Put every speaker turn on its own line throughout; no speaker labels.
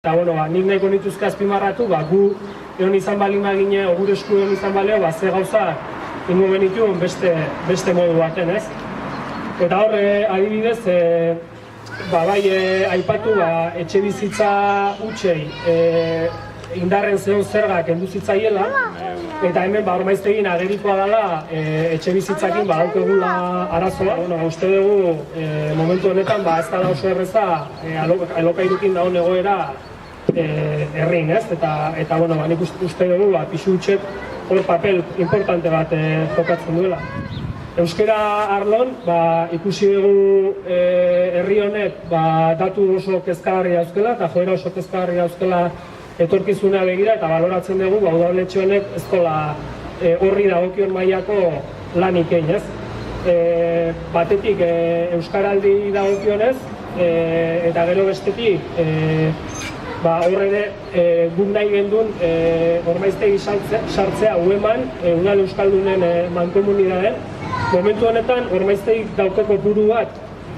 Eta, nik nahiko nituzke azpimarratu, gu egon izan bali magine, gure esku egon izan baleo, ze gauza ingo genituen beste modu baten, ez? Eta hor, adibidez, bai aipatu, etxe bizitza utxei indarren zehon zergak kendu zitzaiela, eta hemen Ormaiztegin agerikoa dela etxe bizitzakin daukagula arazoa. Uste dugu momentu honetan ez dela oso erreza alokairukin dagoen egoera herrin, ez? Eta nik uste dugu pixu utxek hor papel importante bat jokatzen duela. Euskara arlon, ikusi dugu herri honek datu oso kezkagarria dauzkela eta joera oso kezkagarria dauzkela etorkizunea begira, eta baloratzen dugu udaletxe honek ez dola horri dagokion mailako lanik egin, ez? Batetik euskaraldi dagokionez, eta gero bestetik hor ere guk nahi gendun Ormaiztegi sartzea ueman udal euskaldunen mankomunidaden. Momentu honetan Ormaiztegik dauko kopuru bat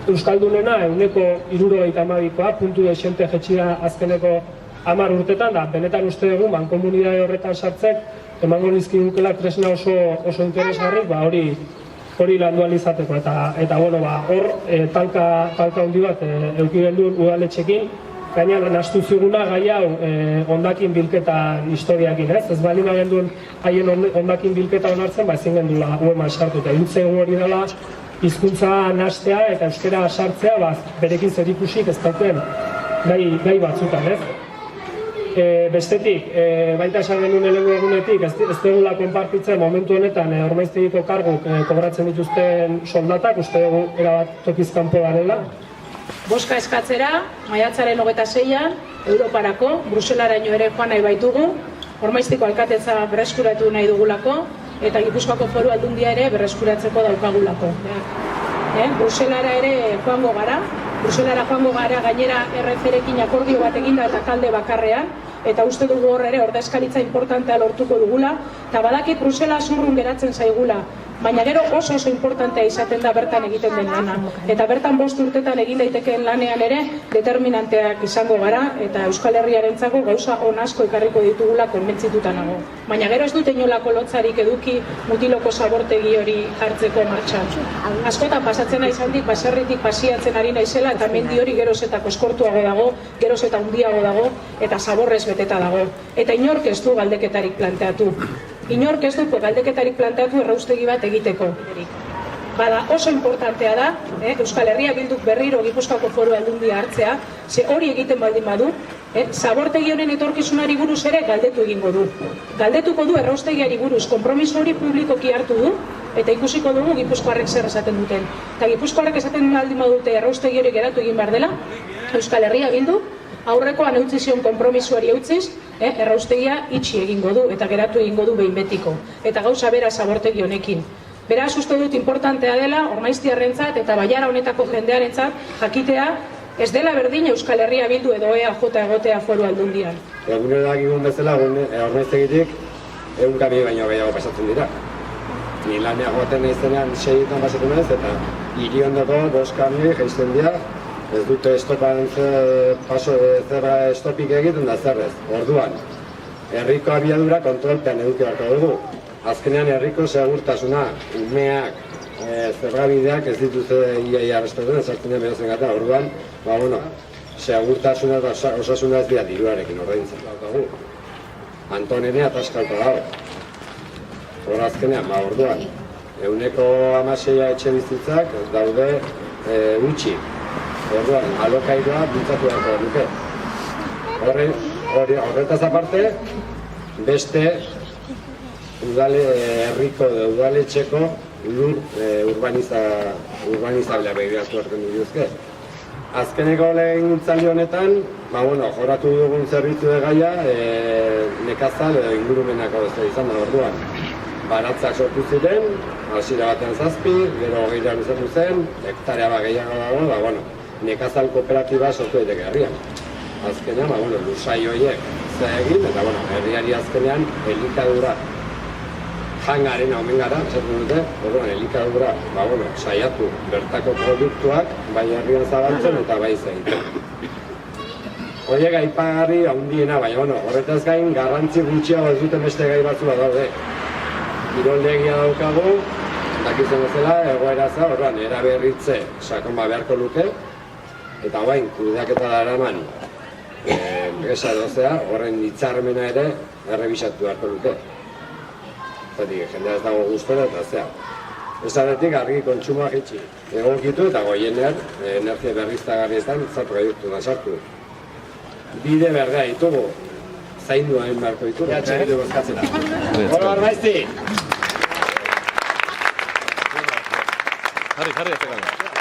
euskaldunena 172koa, puntu desente jetxida azkeneko 10 urtetan da, benetan uste dugu mankomunidade horretan sartzek emango nizkigukela tresna oso interesgarrik, hori landu alizateko. Eta hor talka handi bat eduki gendun udaletxekin, gaina nahastu ziguna gai hau hondakin bilketan historiakin, ez? Ez bali magendun haien hondakin bilketa onartzen, ezin gendula ueman sartu. Eta irutzen hori dela hizkuntza nahastea eta euskara sartzea berekin zerikusik ez dauten gai batzutan, ez? Bestetik, baita esan genuen lehenengo egunetik, ez dugula konpartitzen momentu honetan Ormaiztegiko karguk kobratzen dituzten soldatak, uste dugu erabat tokizkanpo garela.
Boska eskatzera, maiatzaren 26an, Europarako, Bruselaraino ere joan nahi baitugu, Ormaizteko alkatetza berreskuratu nahi dugulako, eta Gipuzkoako Foru Aldundia ere berreskuratzeko daukagulako. Bruselara ere joango gara, gainera RF-rekin akordio bat eginda eta talde bakarrean, eta uste dugu hor ere ordezkaritza importantea lortuko dugula, eta badakit Brusela zurrun geratzen zaigula, baina gero oso importantea izaten da bertan egiten den lana. Eta bertan 5 urtetan egin daitekeen lanean ere determinanteak izango gara, eta Euskal Herriarentzako gauza on asko ekarriko ditugula konbentzituta nago. Baina gero ez dut inolako lotzarik eduki mutiloko zabortegi hori jartzeko martxan. Askotan pasatzen naizandik baserritik pasiatzen ari naizela, eta mendi hori geroz eta koskortuago dago, geroz eta handiago dago, eta zaborrez beteta dago. Eta inork ez du galdeketarik planteatu. Inork ez du galdeketarik planteatu erraustegi bat egiteko. Bada oso importantea da, Euskal Herria Bilduk berriro Gipuzkoako Foru Aldundia hartzea, ze hori egiten baldin badu, zabortegi honen etorkizunari buruz ere galdetu egingo du. Galdetuko du erraustegiari buruz, konpromiso hori publikoki hartu du, eta ikusiko dugu Gipuzkoarrek zer esaten duten. Eta Gipuzkoarrek esaten baldin badute erraustegi hori geratu egin behar dela, Euskal Herria Bilduk aurrekoan eutzi zion konpromisuari eutziz, erraustegia itxi egingo du eta geratu egingo du behin betiko. Eta gauza bera zabortegi honekin. Beraz, uste dut importantea dela Ormaiztiarrentzat eta Baiara honetako jendearentzat jakitea ez dela berdin Euskal Herria Bildu edo EAJ egotea Foru Aldundian.
Egunero dakigun bezala, Ormaiztegitik 100 kamioi baino gehiago pasatzen dira. Ni lanean joaten naizenean 6etan pasatzen naiz eta hiri ondoko 5 kamioi jaisten dira. Ez dute estopan zerra estopik egiten da zerrez. Orduan, herriko abiadura kontrolpean eduki beharko dugu. Azkenean herriko segurtasuna, umeak, zerrabideak ez dituzte iaia arrestatzen, esartzen behazen gata. Orduan, segurtasuna eta osasuna ez dira diruarekin ordaintzen daukagu. Antonene ataskalko dago. Hor azkenean, orduan, 116 etxe bizitzak daude utxi. Orduan, alokairua bultzatu beharko duke. Horretaz aparte, beste herriko udaletxeko lur urbanizablea begiratu hartzen dituzke. Azkeneko lehengintzaldi honetan, joratu dugun zerbitzu gaia nekazal edo ingurumenako izan da orduan. Baratzak sortu ziren, hasiera batean 7, gero 20 izatu zen, hektarea gehiago dago, nekazal kooperatiba sortu daiteke herrian. Azkenean, lusai horiek ze egin, eta herriari azkenean elikadura jangaren omen gara, esaten dute, orduan elikadura, saiatu bertako produktuak bai herrian zabaltzen eta bai egiten. horiek aipagarri handiena, baina horretaz gain garrantzi gutxiago ez duten beste gai batzua daude. Kiroldegia daukagu, dakitzen bezala, egoeraza, horrean, eraberritze sakon beharko luke, eta guain, kudeaketa daraman, enpresa dozea, horren hitzarmena ere errebisatu beharko luke. Zatik, jendea ez dago guztora eta zea. Esatetik argi kontsumoa gitxi. Egokitu eta goienean, energia berriztagarrietan, proiektu da sartu. Bide berdea ditugu, zaindu hain beharko ditugu. Bide bozkatzera. Hola, Arbaizti!
Jarri,